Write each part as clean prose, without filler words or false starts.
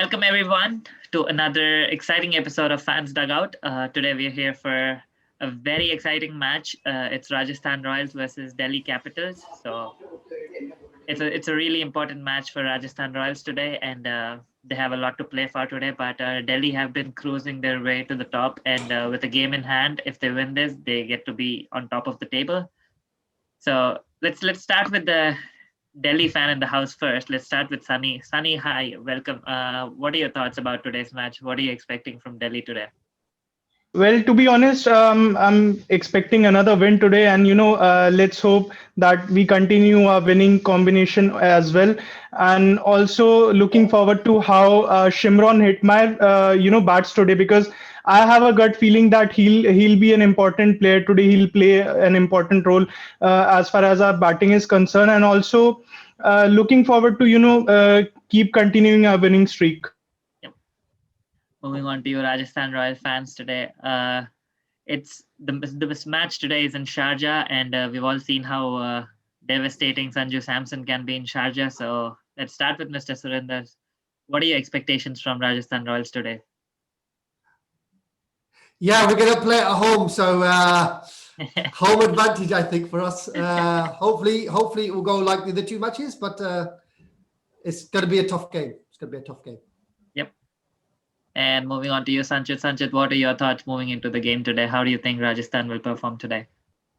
Welcome everyone to another exciting episode of Fans Dugout. Today we're here for a very exciting match. It's Rajasthan Royals versus Delhi Capitals. So it's a really important match for Rajasthan Royals today, and they have a lot to play for today. But Delhi have been cruising their way to the top, and with a game in hand, if they win this, they get to be on top of the table. So let's start with the Delhi fan in the house first. Let's start with Sunny. Sunny, hi, welcome. What are your thoughts about today's match? What are you expecting from Delhi today? Well, to be honest, I'm expecting another win today, and let's hope that we continue our winning combination as well. And also looking forward to how Shimron Hitmaier, bats today, because I have a gut feeling that he'll be an important player today. He'll play an important role as far as our batting is concerned, and also looking forward to keep continuing our winning streak. Yep. Moving on to you, Rajasthan Royal fans today. It's the match today is in Sharjah, and we've all seen how devastating Sanju Samson can be in Sharjah. So let's start with Mr. Surinder. What are your expectations from Rajasthan Royals today? Yeah, we're going to play at home, so home advantage, I think, for us. Hopefully it will go like the other two matches, but it's going to be a tough game. It's going to be a tough game. Yep. And moving on to you, Sanchit. Sanchit, what are your thoughts moving into the game today? How do you think Rajasthan will perform today?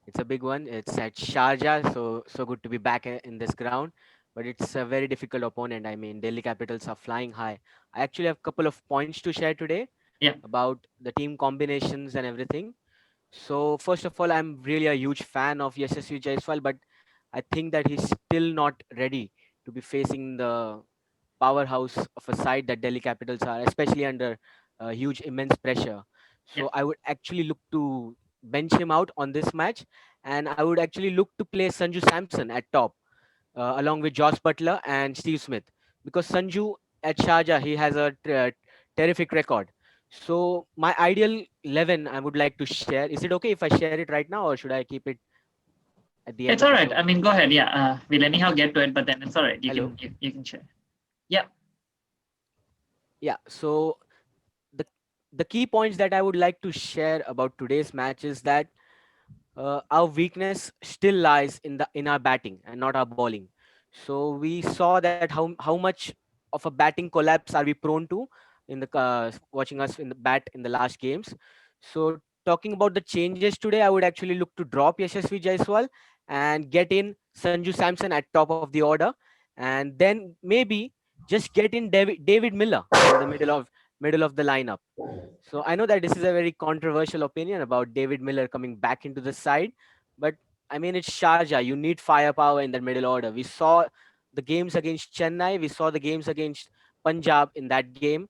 It's a big one. It's at Sharjah, so good to be back in this ground. But it's a very difficult opponent. I mean, Delhi Capitals are flying high. I actually have a couple of points to share today about the team combinations and everything. So first of all, I'm really a huge fan of Yashasvi Jaiswal, but I think that he's still not ready to be facing the powerhouse of a side that Delhi Capitals are, especially under huge, immense pressure. So I would actually look to bench him out on this match, and I would actually look to play Sanju Samson at top, along with Josh Butler and Steve Smith, because Sanju at Sharjah, he has a terrific record. So my ideal 11 I would like to share. Is it okay if I share it right now, or should I keep it at the end It's of all the right. show? I mean, go ahead. Yeah, we'll anyhow get to it, but then it's all right. Hello. You can share. Yeah. Yeah. So the the key points that I would like to share about today's match is that our weakness still lies in our batting and not our bowling. So we saw that how much of a batting collapse are we prone to in the watching us in the bat in the last games. So talking about the changes today, I would actually look to drop Yashasvi Jaiswal and get in Sanju Samson at top of the order, and then maybe just get in David Miller in the middle of the lineup. So I know that this is a very controversial opinion about David Miller coming back into the side, but I mean it's Sharjah. You need firepower in the middle order. We saw the games against Chennai. We saw the games against Punjab in that game.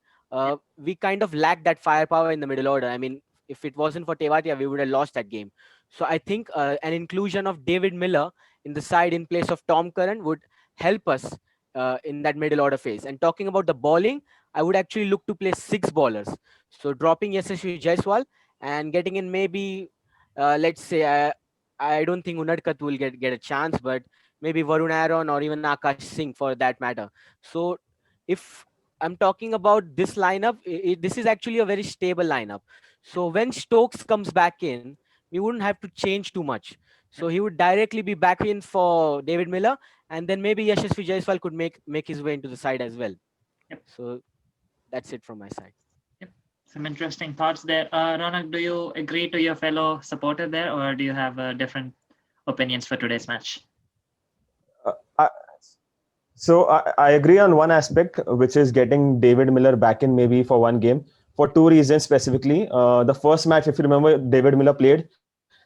We kind of lacked that firepower in the middle order. I mean, if it wasn't for Tewatia, we would have lost that game. So I think an inclusion of David Miller in the side in place of Tom Curran would help us in that middle order phase. And talking about the bowling, I would actually look to play six bowlers. So dropping Yashasvi Jaiswal and getting in maybe, let's say, I don't think Unadkat will get a chance, but maybe Varun Aaron or even Akash Singh for that matter. So if I'm talking about this lineup, this is actually a very stable lineup. So when Stokes comes back in, we wouldn't have to change too much. So he would directly be back in for David Miller, and then maybe Yashasvi Jaiswal could make his way into the side as well. So that's it from my side. Some interesting thoughts there. Ronak, do you agree to your fellow supporter there, or do you have different opinions for today's match? Uh, I, I agree on one aspect, which is getting David Miller back in maybe for one game, for two reasons specifically. The first match, if you remember, David Miller played.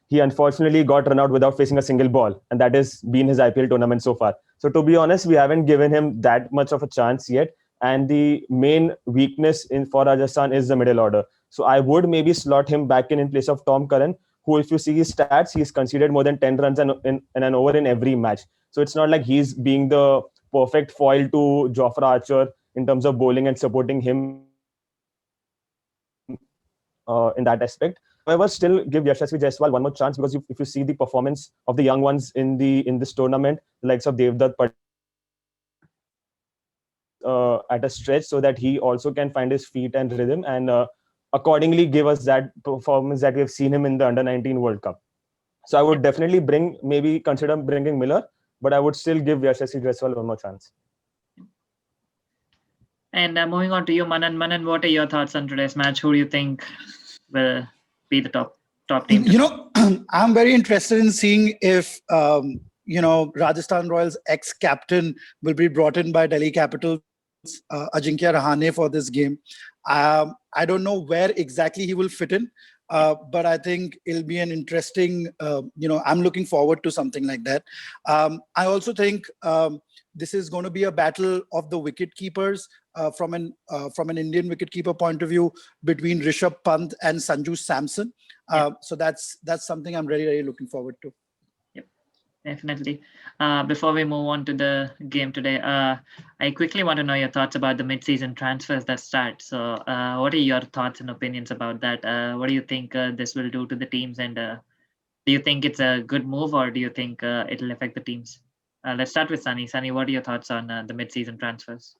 He unfortunately got run out without facing a single ball, and that has been his IPL tournament so far. So to be honest, we haven't given him that much of a chance yet. And the main weakness in for Rajasthan is the middle order. So I would maybe slot him back in place of Tom Curran, who, if you see his stats, he's conceded more than 10 runs in an over in every match. So it's not like he's being the perfect foil to Jofra Archer in terms of bowling and supporting him in that aspect. However, still give Yashasvi Jaiswal one more chance, because if you see the performance of the young ones in this tournament, the likes of Devdutt Padal, at a stretch so that he also can find his feet and rhythm and accordingly give us that performance that we've seen him in the Under-19 World Cup. So I would definitely consider bringing Miller, but I would still give Yashasvi Jaiswal one more chance. And moving on to you, Manan. Manan, what are your thoughts on today's match? Who do you think will be the top team? I'm very interested in seeing if Rajasthan Royals ex-captain will be brought in by Delhi Capitals, Ajinkya Rahane, for this game. I don't know where exactly he will fit in, but I think it'll be an interesting. I'm looking forward to something like that. I also think this is going to be a battle of the wicket keepers from an Indian wicketkeeper point of view between Rishabh Pant and Sanju Samson. So that's something I'm really looking forward to. Yep, definitely. Before we move on to the game today, I quickly want to know your thoughts about the mid-season transfers that start. So, what are your thoughts and opinions about that? What do you think this will do to the teams, and do you think it's a good move, or do you think it'll affect the teams? Let's start with Sunny. Sunny, what are your thoughts on the mid-season transfers?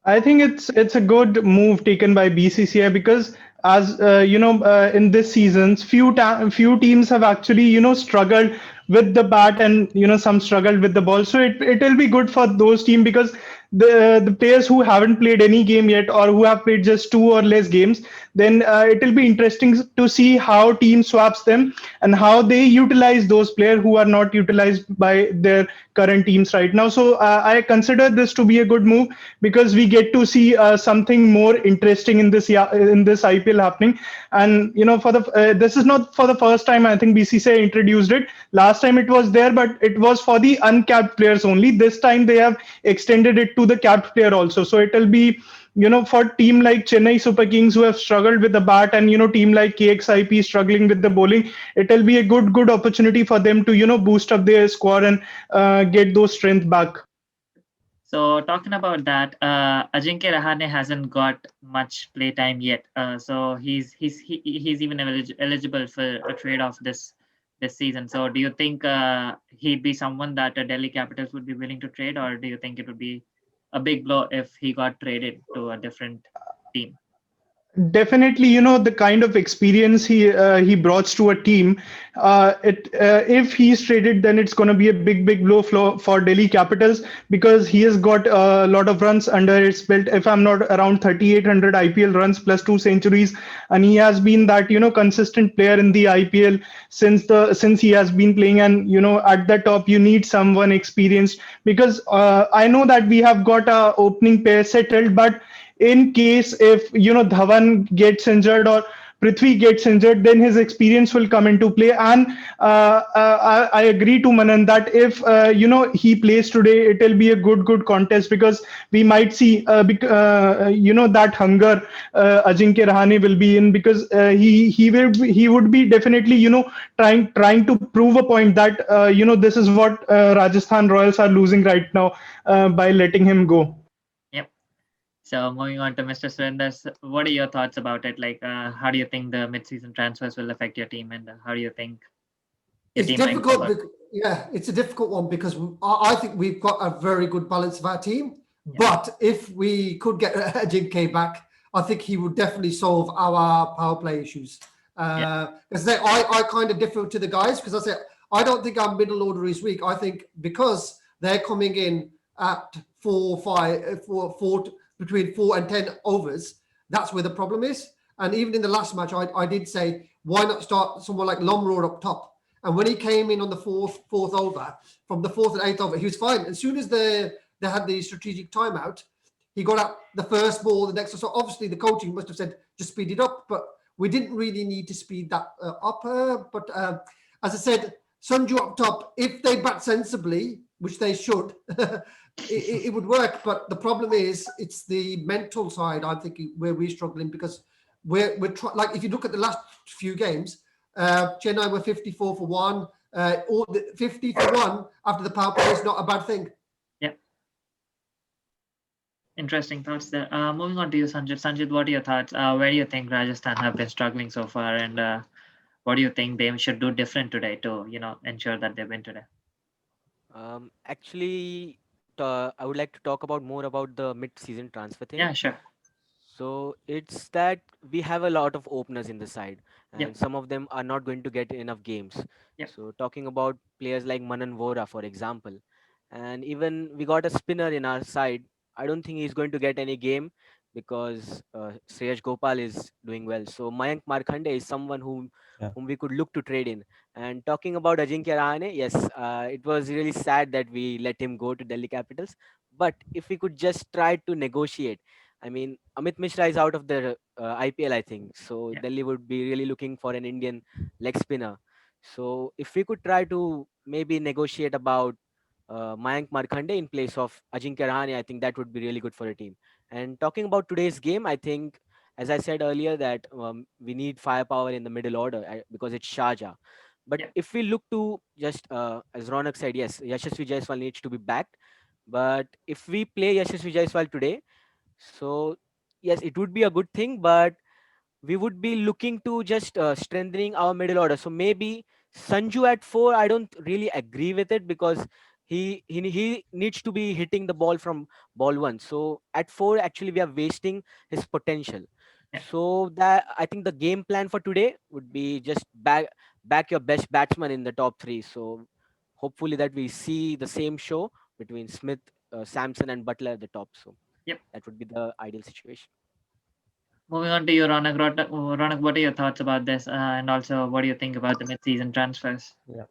I think it's a good move taken by BCCI because, as in this season, few teams have actually struggled with the bat, and some struggled with the ball. So it'll be good for those teams because the players who haven't played any game yet or who have played just 2 or less games, then it'll be interesting to see how team swaps them and how they utilize those players who are not utilized by their current teams right now. So I consider this to be a good move because we get to see something more interesting in this IPL happening. And for the this is not for the first time. I think BCCI introduced it. Last time it was there, but it was for the uncapped players only. This time they have extended it to the capped player also. So it'll be for team like Chennai Super Kings who have struggled with the bat, and team like KXIP struggling with the bowling, it'll be a good opportunity for them to boost up their squad and get those strength back. So talking about that, Ajinkya Rahane hasn't got much play time yet. So he's even eligible for a trade off this season. So do you think he'd be someone that Delhi Capitals would be willing to trade, or do you think it would be a big blow if he got traded to a different team? Definitely, the kind of experience he brought to a team. If he's traded, then it's going to be a big blow for Delhi Capitals because he has got a lot of runs under his belt. If I'm not around 3,800 IPL runs plus 2 centuries, and he has been that consistent player in the IPL since he has been playing. And at the top, you need someone experienced because I know that we have got a opening pair settled, but in case if Dhawan gets injured or Prithvi gets injured, then his experience will come into play. And I agree to Manan that if he plays today, it will be a good contest because we might see that hunger Ajinkya Rahane will be in because he would be definitely trying to prove a point that this is what Rajasthan Royals are losing right now by letting him go. So moving on to Mr. Surinder, what are your thoughts about it? Like, how do you think the mid-season transfers will affect your team, and how do you think your team might go about? Yeah, it's a difficult one because I think we've got a very good balance of our team. Yeah. But if we could get Ajinkya back, I think he would definitely solve our power play issues. Because I kind of differ to the guys because I don't think our middle order is weak. I think because they're coming in at between 4 and 10 overs, that's where the problem is. And even in the last match, I did say, why not start someone like Lomroad up top? And when he came in on the fourth over, from the 4th and 8th over, he was fine. As soon as they had the strategic timeout, he got out the first ball, the next. So obviously the coaching must have said, just speed it up. But we didn't really need to speed that up. But as I said, Sanju up top, if they bat sensibly, which they should, it would work. But the problem is, it's the mental side, I'm thinking, where we're struggling because we're like, if you look at the last few games, Chennai were 54 for 1, or 50 for 1 after the power play is not a bad thing. Yeah. Interesting thoughts there. Moving on to you, Sanjit. Sanjit, what are your thoughts? Where do you think Rajasthan have been struggling so far, and what do you think they should do different today to ensure that they win today? Actually, I would like to talk about more about the mid-season transfer thing. Yeah, sure. So it's that we have a lot of openers in the side, Yep. and some of them are not going to get enough games. Yep. So talking about players like Manan Vora, for example, and even we got a spinner in our side. I don't think he's going to get any game because Sreyash Gopal is doing well. So Mayank Markande is someone Yeah. whom we could look to trade in. And talking about Ajinkya Rahane, yes, it was really sad that we let him go to Delhi Capitals. But if we could just try to negotiate, I mean, Amit Mishra is out of the IPL, I think. So Yeah. Delhi would be really looking for an Indian leg spinner. So if we could try to maybe negotiate about Mayank Markande in place of Ajinkya Rahane, I think that would be really good for a team. And talking about today's game, I think, as I said earlier, that we need firepower in the middle order because it's Sharjah. But Yeah. if we look to just, as Ronak said, yes, Yashasvi Jaiswal needs to be backed. But if we play Yashasvi Jaiswal today, so yes, it would be a good thing, but we would be looking to just strengthening our middle order. So maybe Sanju at four, I don't really agree with it because he needs to be hitting the ball from ball one. So at four, actually, we are wasting his potential. Yeah. So that I think the game plan for today would be just back your best batsman in the top three. So hopefully that we see the same show between Smith, Samson, and Butler at the top. So Yep. that would be the ideal situation. Moving on to you, Ronak. Ronak, what are your thoughts about this? And also, what do you think about the mid-season transfers? Yeah.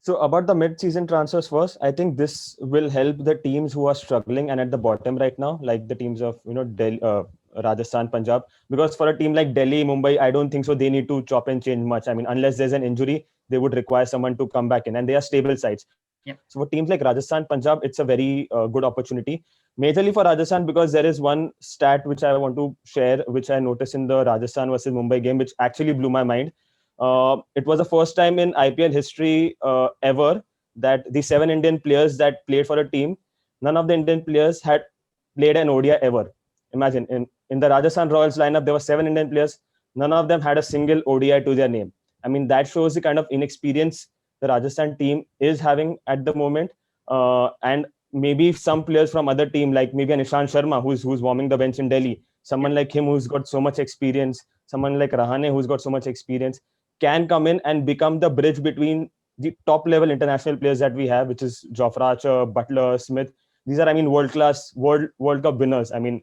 So about the mid-season transfers first, I think this will help the teams who are struggling and at the bottom right now, like the teams of Delhi, Rajasthan, Punjab. Because for a team like Delhi, Mumbai, I don't think so. They need to chop and change much. I mean, unless there's an injury, they would require someone to come back in, and they are stable sides. Yep. So for teams like Rajasthan, Punjab, it's a very good opportunity. Majorly for Rajasthan, because there is one stat which I want to share, which I noticed in the Rajasthan versus Mumbai game, which actually blew my mind. It was the first time in IPL history ever that the 7 Indian players that played for a team, none of the Indian players had played an ODI ever. Imagine in the Rajasthan Royals lineup, there were 7 Indian players. None of them had a single ODI to their name. I mean, that shows the kind of inexperience the Rajasthan team is having at the moment. And maybe some players from other team, like maybe an Ishant Sharma, who's warming the bench in Delhi, someone like him who's got so much experience, someone like Rahane who's got so much experience, can come in and become the bridge between the top level international players that we have, which is Jofra Archer, Butler, Smith. These are, I mean, world class World Cup winners. I mean,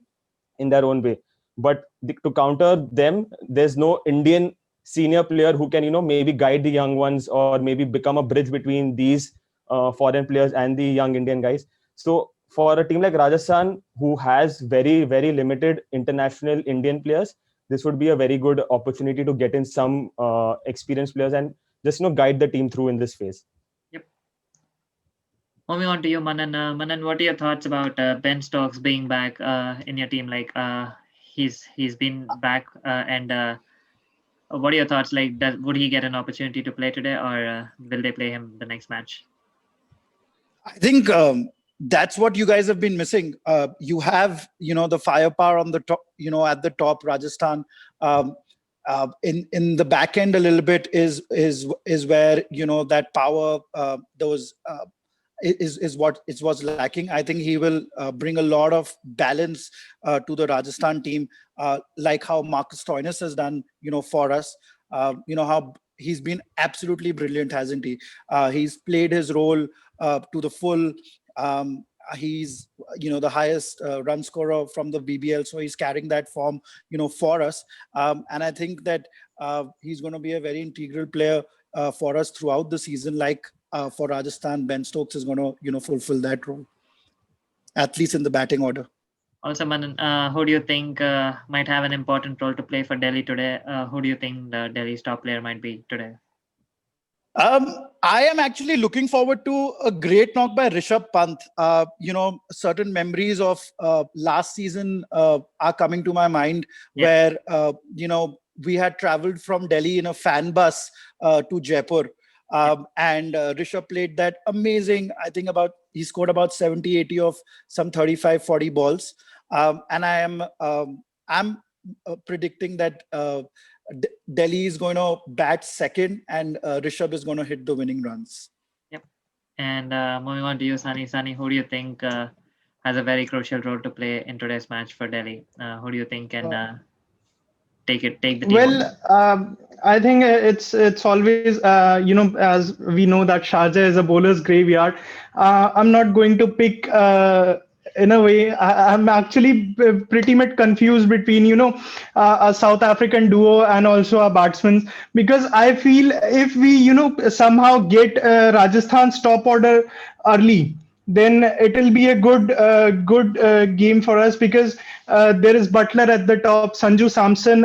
in their own way. But to counter them, there's no Indian senior player who can, maybe guide the young ones or maybe become a bridge between these foreign players and the young Indian guys. So for a team like Rajasthan, who has very, very limited international Indian players, this would be a very good opportunity to get in some experienced players and just guide the team through in this phase. Yep. Moving on to you, Manan. Manan, what are your thoughts about Ben Stokes being back in your team? Like he's been back, and what are your thoughts? Like, would he get an opportunity to play today, or will they play him the next match? I think that's what you guys have been missing. You have, the firepower on the top, at the top, Rajasthan. In the back end a little bit is where that power is what it was lacking. I think he will bring a lot of balance to the Rajasthan team, like how Marcus Stoinis has done, for us. How he's been absolutely brilliant, hasn't he? He's played his role to the full. He's the highest run scorer from the BBL, so he's carrying that form for us. And I think that he's going to be a very integral player for us throughout the season. Like for Rajasthan, Ben Stokes is going to fulfill that role, at least in the batting order. Also, Manan, who do you think might have an important role to play for Delhi today? Who do you think the Delhi's top player might be today? I am actually looking forward to a great knock by Rishabh Pant. Certain memories of last season are coming to my mind, where we had traveled from Delhi in a fan bus to Jaipur. And Rishabh played that amazing, I think he scored about 70, 80 of some 35, 40 balls. And I'm predicting that Delhi is going to bat second and Rishabh is going to hit the winning runs. Yep. And moving on to you, Sunny. Sunny, who do you think has a very crucial role to play in today's match for Delhi. Who do you think can take the team on? Well, I think it's always as we know that Sharjah is a bowler's graveyard. I'm not going to pick. In a way, I'm actually pretty much confused between a South African duo and also a batsman, because I feel if we somehow get Rajasthan's top order early, then it will be a good game for us, because there is Butler at the top, Sanju Samson.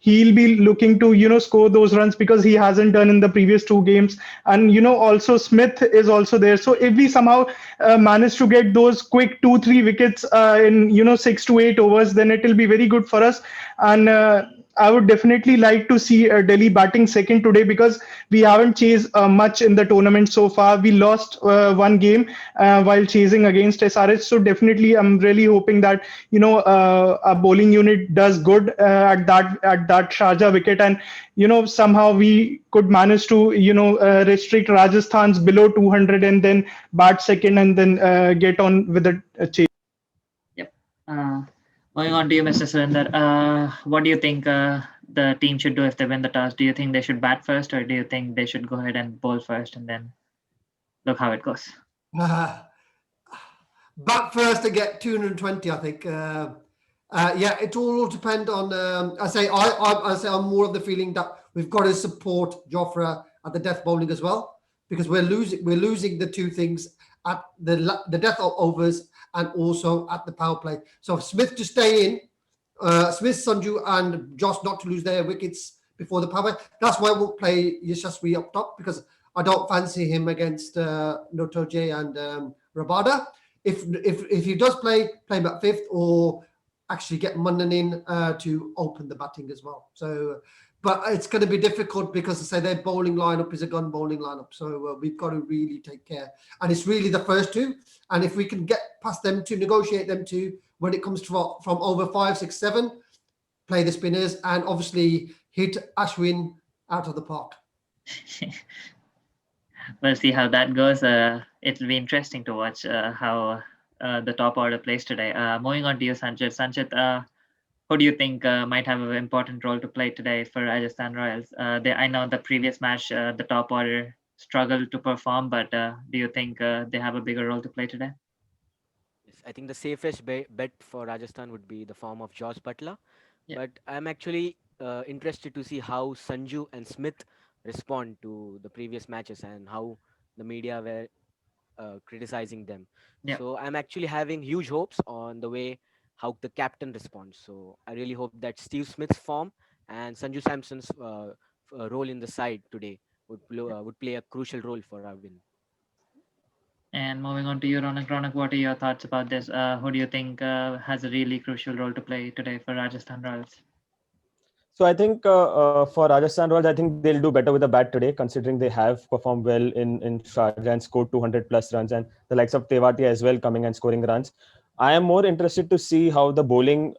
He'll be looking to score those runs, because he hasn't done in the previous two games, and also Smith is also there. So if we somehow manage to get those quick 2-3 wickets in 6 to 8 overs, then it will be very good for us. And I would definitely like to see Delhi batting second today, because we haven't chased much in the tournament so far. We lost one game while chasing against SRH. So definitely, I'm really hoping that a bowling unit does good at that Sharjah wicket, and somehow we could manage to restrict Rajasthan's below 200 and then bat second, and then get on with the chase. Yep. Moving on to you, Mr. Surinder. What do you think the team should do if they win the toss? Do you think they should bat first, or do you think they should go ahead and bowl first and then look how it goes? Back first to get 220, I think. Yeah, it all will depend on. I say I'm more of the feeling that we've got to support Jofra at the death bowling as well, because we're losing the two things at the death overs and also at the power play. So Smith to stay in, Smith, Sanju, and Josh not to lose their wickets before the power play. That's why we'll play Yashasvi up top, because I don't fancy him against Notoje and Rabada. If he does play him at fifth, or actually get Munnan in to open the batting as well. So, but it's going to be difficult, because I say their bowling lineup is a gun bowling lineup. So we've got to really take care. And it's really the first two. And if we can get past them to negotiate them to, when it comes to from over 5, 6, 7, play the spinners and obviously hit Ashwin out of the park. We'll see how that goes. It'll be interesting to watch how the top order plays today. Moving on to you, Sanchit. Sanchit, who do you think might have an important role to play today for Rajasthan Royals? I know the previous match, the top order struggled to perform, but do you think they have a bigger role to play today? Yes, I think the safest bet for Rajasthan would be the form of Josh Butler. Yeah. But I'm actually interested to see how Sanju and Smith respond to the previous matches and how the media were criticizing them. Yeah. So I'm actually having huge hopes on the way how the captain responds. So I really hope that Steve Smith's form and Sanju Samson's role in the side today would play a crucial role for our win. And moving on to you, Ronak. Ronak, what are your thoughts about this? Who do you think has a really crucial role to play today for Rajasthan Royals? So I think for Rajasthan Royals, I think they'll do better with the bat today, considering they have performed well in Sharjah and scored 200 plus runs, and the likes of Tewati as well coming and scoring runs. I am more interested to see how the bowling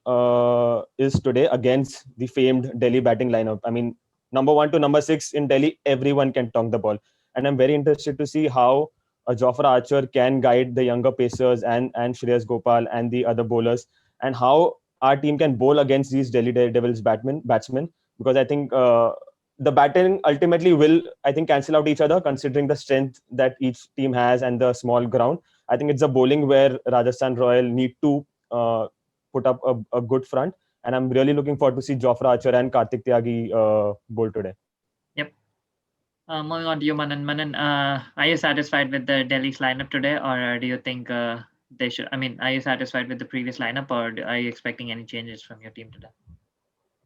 is today against the famed Delhi batting lineup. I mean, number 1 to number 6 in Delhi, everyone can tongue the ball, and I'm very interested to see how Jofra Archer can guide the younger pacers and Shreyas Gopal and the other bowlers, and how our team can bowl against these Delhi Devils batsmen, because I think the batting ultimately will, I think, cancel out each other, considering the strength that each team has and the small ground. I think it's a bowling where Rajasthan Royal need to put up a good front, and I'm really looking forward to see Jofra Archer and Kartik Tyagi bowl today. Yep. Moving on to you, Manan. Manan, are you satisfied with the Delhi's lineup today, or do you think they should? I mean, are you satisfied with the previous lineup, or are you expecting any changes from your team today?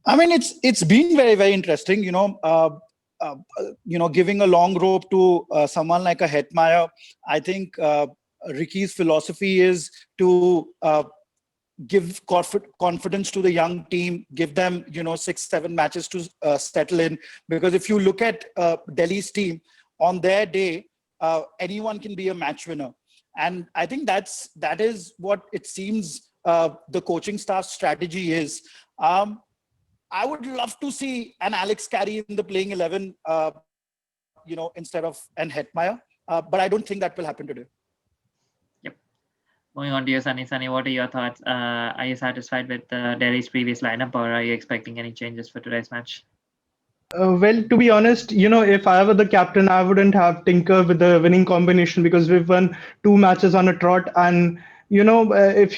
I mean, it's been very, very interesting. Giving a long rope to someone like a Hetmeyer. I think Ricky's philosophy is to give confidence to the young team, give them 6-7 matches to settle in. Because if you look at Delhi's team on their day, anyone can be a match winner, and I think that is what it seems the coaching staff strategy is. I would love to see an Alex Carey in the playing 11, instead of an Hetmeyer, but I don't think that will happen today. Yep. Moving on to you, Sunny. Sunny, what are your thoughts? Are you satisfied with Delhi's previous lineup, or are you expecting any changes for today's match? Well, to be honest, if I were the captain, I wouldn't have Tinker with the winning combination because we've won two matches on a trot. And if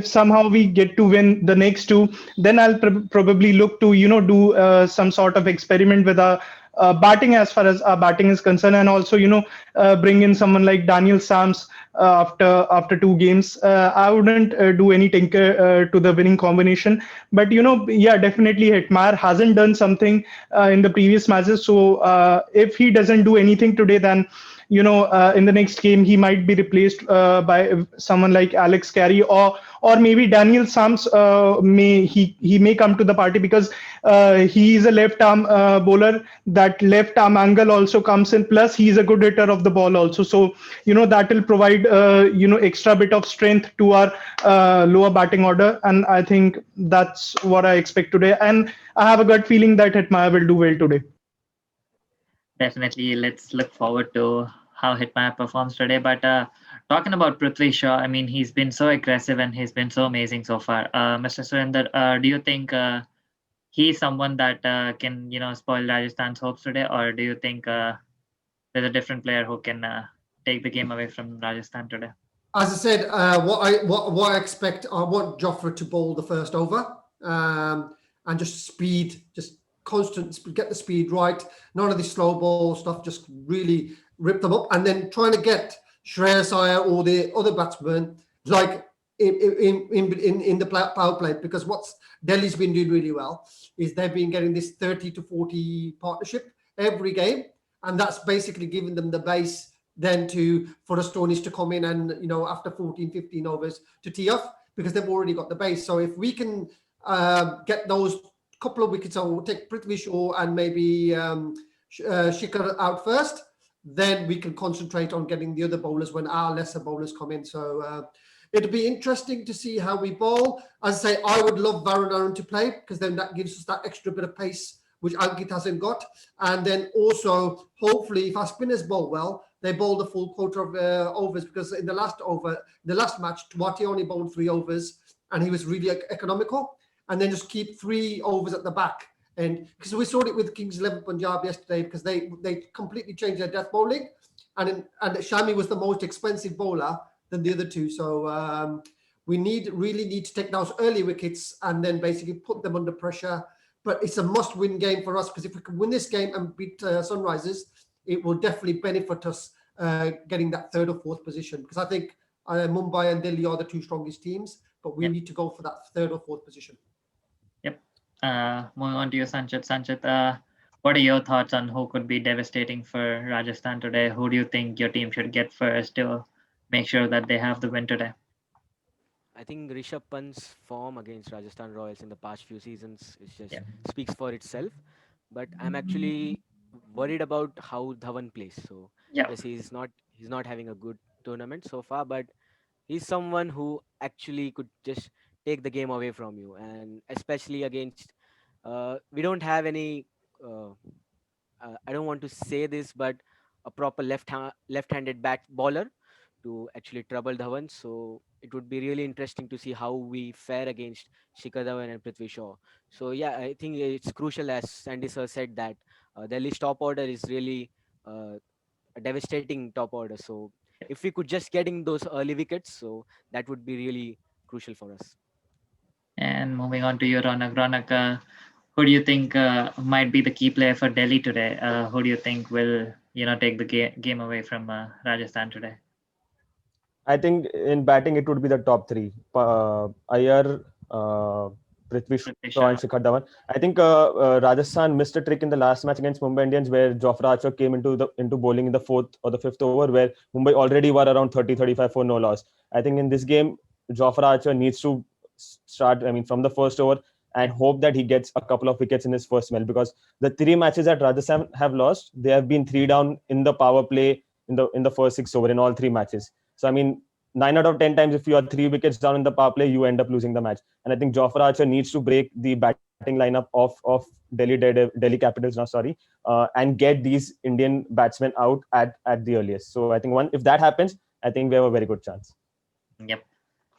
somehow we get to win the next two, then I'll probably look to do some sort of experiment with our batting as far as our batting is concerned, and also bring in someone like Daniel Sams after two games. I wouldn't do any tinker to the winning combination, but yeah, definitely Hitmar hasn't done something in the previous matches. So if he doesn't do anything today, then in the next game he might be replaced by someone like Alex Carey, or maybe Daniel Sams he may come to the party because he is a left arm bowler. That left arm angle also comes in. Plus, he is a good hitter of the ball also. So that will provide extra bit of strength to our lower batting order, and I think that's what I expect today. And I have a gut feeling that Hitmaya will do well today. Definitely, let's look forward to how Hitman performs today. But talking about Prithvi Shaw, I mean, he's been so aggressive and he's been so amazing so far. Mr. Surinder, do you think he's someone that can, spoil Rajasthan's hopes today, or do you think there's a different player who can take the game away from Rajasthan today? As I said, what I expect, I want Jofra to bowl the first over, and just speed, just constant, get the speed right. None of this slow ball stuff. Just really rip them up, and then trying to get Shreyas Iyer or the other batsmen like in the power play, because what's Delhi's been doing really well is they've been getting this 30 to 40 partnership every game, and that's basically giving them the base then for the Stonies to come in and, after 14, 15 overs to tee off, because they've already got the base. So if we can get those couple of wickets, so we'll take Prithvi Shaw and maybe Shikhar out first, then we can concentrate on getting the other bowlers when our lesser bowlers come in. So it'll be interesting to see how we bowl. As I say, I would love Varun Aaron to play, because then that gives us that extra bit of pace which Ankit hasn't got. And then also, hopefully, if our spinners bowl well, they bowl the full quota of overs, because in the last match, Twati only bowled 3 overs and he was really economical. And then just keep 3 overs at the back. And because we saw it with Kings 11 Punjab yesterday, because they completely changed their death bowling. And Shami was the most expensive bowler than the other two. So we really need to take those early wickets and then basically put them under pressure. But it's a must-win game for us, because if we can win this game and beat Sunrisers, it will definitely benefit us getting that 3rd or 4th position. Because I think Mumbai and Delhi are the 2 strongest teams, but we need to go for that 3rd or 4th position. Yep. Moving on to you, Sanchit. Sanchit, what are your thoughts on who could be devastating for Rajasthan today? Who do you think your team should get first to make sure that they have the win today? I think Rishabh Pant's form against Rajasthan Royals in the past few seasons is just Yeah. speaks for itself. But I'm actually worried about how Dhawan plays. So Yeah. yes, he's not having a good tournament so far, but he's someone who actually could just take the game away from you, and especially against we don't have any. Uh, I don't want to say this, but a proper left-handed bat bowler to actually trouble Dhawan. So it would be really interesting to see how we fare against Shikhar Dhawan and Prithvi Shaw. So yeah, I think it's crucial, as Sandy sir said, that Delhi's top order is really a devastating top order. So if we could just get in those early wickets, so that would be really crucial for us. And moving on to you, Ronak. Ronak, who do you think might be the key player for Delhi today? Who do you think will, take the game away from Rajasthan today? I think in batting it would be the top 3: Iyer, Prithvi Shaw, and Shaw. Shikhar Dhawan. I think Rajasthan missed a trick in the last match against Mumbai Indians, where Jofra Archer came into bowling in the 4th or the 5th over, where Mumbai already were around 30-35 for no loss. I think in this game, Jofra Archer needs to start, from the first over, and hope that he gets a couple of wickets in his first spell, because the 3 matches that Rajasthan have lost, they have been 3 down in the power play in the first 6 over in all 3 matches. So 9 out of 10 times, if you are 3 wickets down in the power play, you end up losing the match. And I think Jofra Archer needs to break the batting lineup of Delhi Capitals now, and get these Indian batsmen out at the earliest. So I think if that happens, I think we have a very good chance. Yep.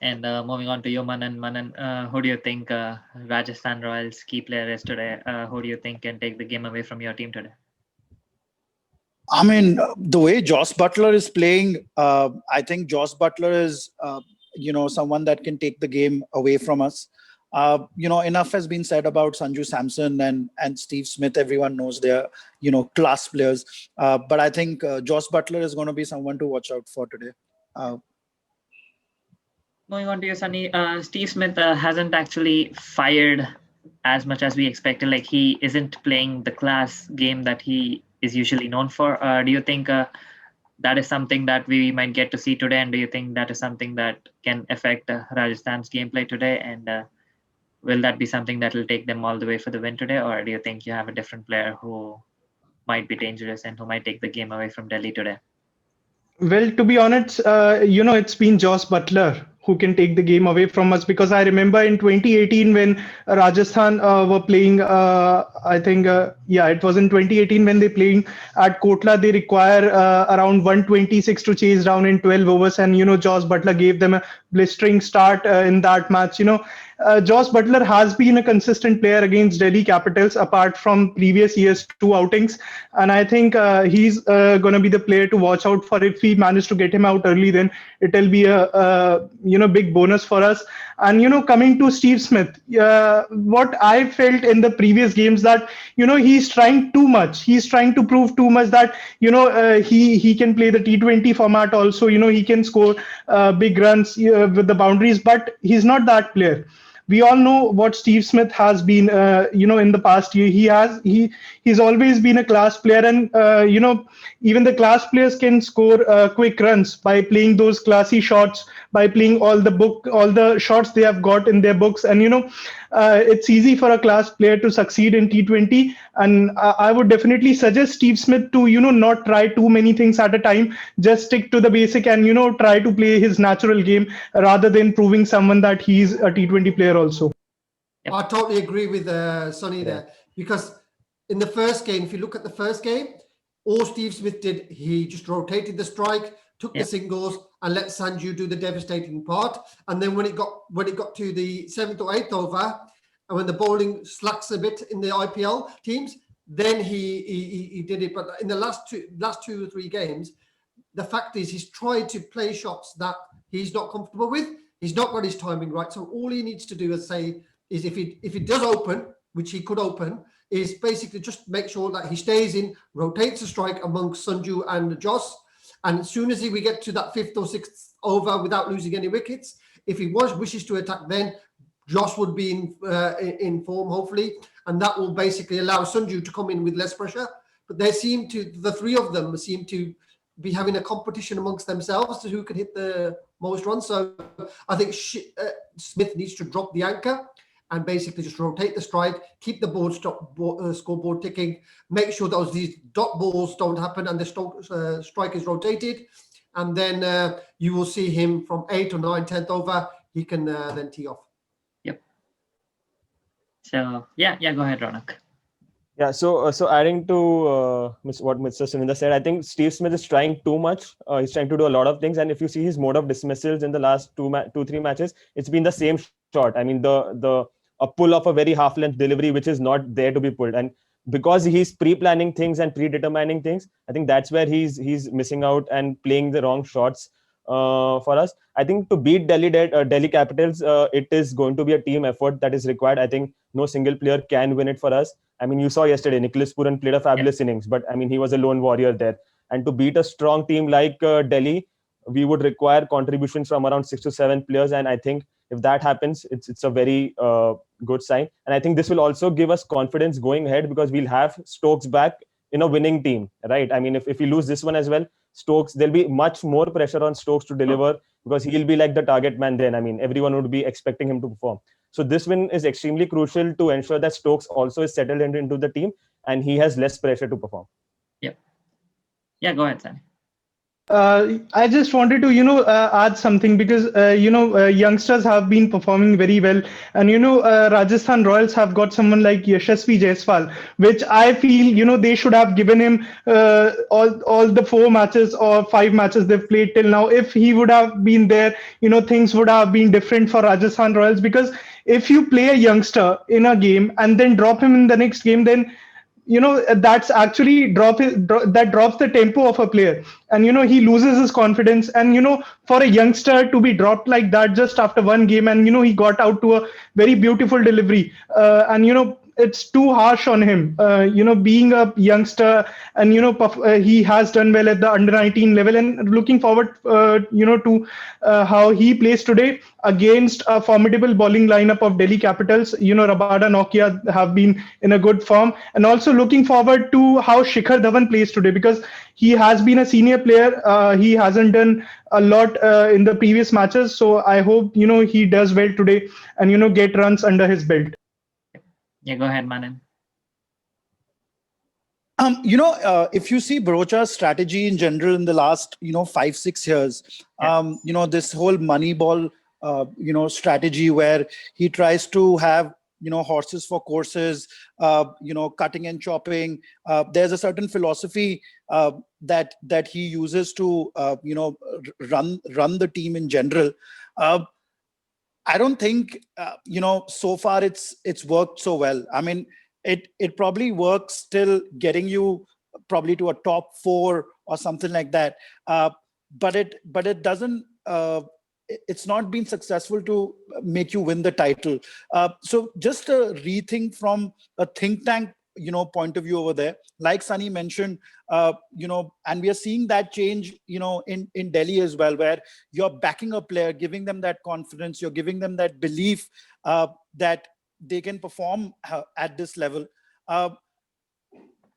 And moving on to you, Manan. Manan, who do you think Rajasthan Royals key player is today? Who do you think can take the game away from your team today? I mean, the way Joss Butler is playing, I think Joss Butler is, someone that can take the game away from us. Enough has been said about Sanju Samson and Steve Smith. Everyone knows they're, class players. But I think Joss Butler is going to be someone to watch out for today. Moving on to you, Sunny. Steve Smith hasn't actually fired as much as we expected. Like he isn't playing the class game that he is usually known for. Do you think that is something that we might get to see today? And do you think that is something that can affect Rajasthan's gameplay today? And will that be something that will take them all the way for the win today? Or do you think you have a different player who might be dangerous and who might take the game away from Delhi today? Well, to be honest, it's been Joss Butler who can take the game away from us, because I remember in 2018 when Rajasthan were playing, it was in 2018 when they playing at Kotla, they require around 126 to chase down in 12 overs, and Joss Butler gave them a blistering start in that match. Joss Butler has been a consistent player against Delhi Capitals apart from previous year's two outings, and I think he's going to be the player to watch out for. If we manage to get him out early, then it'll be a big bonus for us. And coming to Steve Smith, what I felt in the previous games that he's trying too much. He's trying to prove too much that he can play the T20 format also. He can score big runs with the boundaries, but he's not that player. We all know what Steve Smith has been, in the past year. He's always been a class player, and even the class players can score quick runs by playing those classy shots, by playing all the shots they have got in their books, and it's easy for a class player to succeed in T20. And I would definitely suggest Steve Smith to not try too many things at a time. Just stick to the basic and try to play his natural game rather than proving someone that he's a T20 player also. Yep. I totally agree with Sonny there, because in the first game, if you look at the first game, all Steve Smith did, he just rotated the strike, took the singles, and let Sanju do the devastating part. And then when it got to the 7th or 8th over, and when the bowling slacks a bit in the IPL teams, then he did it. But in the last two or three games, the fact is he's tried to play shots that he's not comfortable with. He's not got his timing right. So all he needs to do is if it does open, which he could open, is basically just make sure that he stays in, rotates the strike amongst Sanju and Joss. And as soon as we get to that 5th or 6th over without losing any wickets, if he wishes to attack, then Joss would be in form, hopefully. And that will basically allow Sanju to come in with less pressure. But the three of them seem to be having a competition amongst themselves to who can hit the most runs. So I think Smith needs to drop the anchor and basically just rotate the strike, keep the scoreboard ticking, make sure these dot balls don't happen and the strike is rotated. And then you will see him from 8th or 9th, 10th over, he can then tee off. Yep. So, go ahead, Ronak. Yeah, so adding to what Mr. Suninda said, I think Steve Smith is trying too much. He's trying to do a lot of things, and if you see his mode of dismissals in the last 2-3 matches, it's been the same shot. I mean, a pull of a very half-length delivery, which is not there to be pulled, and because he's pre-planning things and predetermining things, I think that's where he's missing out and playing the wrong shots for us. I think to beat Delhi Capitals, it is going to be a team effort that is required. I think no single player can win it for us. I mean, you saw yesterday, Nicholas Puran played a fabulous innings, but I mean, he was a lone warrior there. And to beat a strong team like Delhi, we would require contributions from around 6 to 7 players. And I think if that happens, it's a very good sign. And I think this will also give us confidence going ahead, because we'll have Stokes back in a winning team, right? I mean, if we lose this one as well, Stokes, there'll be much more pressure on Stokes to deliver, because he'll be like the target man then. I mean, everyone would be expecting him to perform. So this win is extremely crucial to ensure that Stokes also is settled into the team and he has less pressure to perform. Yep. Yeah, go ahead, Sam. I just wanted to, add something because, youngsters have been performing very well. And, Rajasthan Royals have got someone like Yashasvi Jaiswal, which I feel, they should have given him all the 4 matches or 5 matches they've played till now. If he would have been there, things would have been different for Rajasthan Royals, because if you play a youngster in a game and then drop him in the next game, then that's actually that drops the tempo of a player, and he loses his confidence. And for a youngster to be dropped like that just after one game, and he got out to a very beautiful delivery, and it's too harsh on him, being a youngster. And he has done well at the under 19 level, and looking forward to how he plays today against a formidable bowling lineup of Delhi Capitals. Rabada Nokia have been in a good form, and also looking forward to how Shikhar Dhawan plays today, because he has been a senior player. He hasn't done a lot in the previous matches, so I hope he does well today and get runs under his belt. Yeah, go ahead, Manan. If you see Barocha's strategy in general in the last 5-6 years, this whole money ball strategy where he tries to have horses for courses, cutting and chopping. There's a certain philosophy that he uses to run the team in general. I don't think so far it's worked so well. I mean, it probably works till getting you probably to a top 4 or something like that. But it doesn't. It's not been successful to make you win the title. So just a rethink from a think tank point of view over there, like Sunny mentioned, and we are seeing that change in Delhi as well, where you're backing a player, giving them that confidence, you're giving them that belief that they can perform at this level.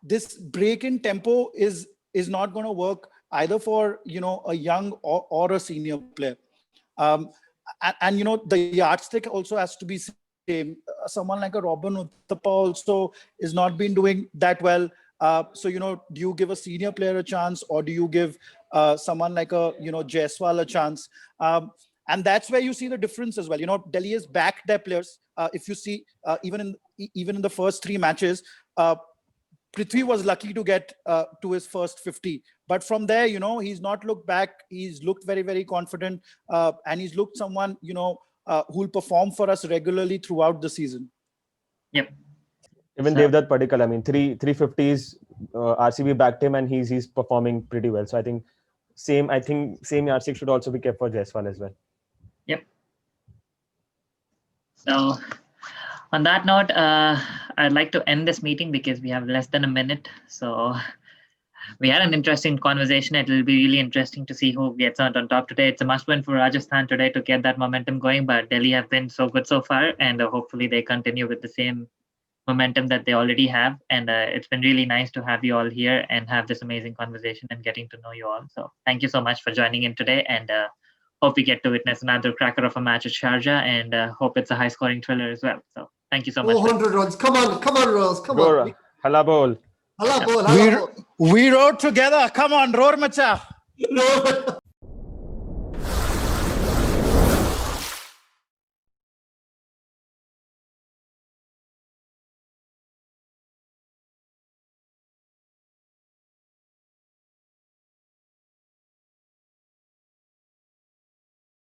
This break in tempo is not going to work either for a young or a senior player. And the yardstick also has to be same. Someone like a Robin Uthappa also is not been doing that well. So do you give a senior player a chance, or do you give someone like a Jaiswal a chance? And that's where you see the difference as well. Delhi has backed their players. If you see, even in the first 3 matches, Prithvi was lucky to get to his first 50. But from there, he's not looked back. He's looked very, very confident. And he's looked someone, who will perform for us regularly throughout the season. Yep. Even Devdutt Padikkal, I mean, 350s, RCB backed him, and he's performing pretty well. So I think same yardstick should also be kept for Jaiswal as well. Yep. So on that note, I'd like to end this meeting because we have less than a minute. So we had an interesting conversation. It will be really interesting to see who gets out on top today. It's a must-win for Rajasthan today to get that momentum going, but Delhi have been so good so far, and hopefully they continue with the same momentum that they already have. And it's been really nice to have you all here and have this amazing conversation and getting to know you all. So thank you so much for joining in today, and hope we get to witness another cracker of a match at Sharjah, and hope it's a high-scoring thriller as well. So thank you so much. 400 runs. Come on, Royals. Come on. Hala bol. Hala bol. We rode together. Come on, roar macha. No.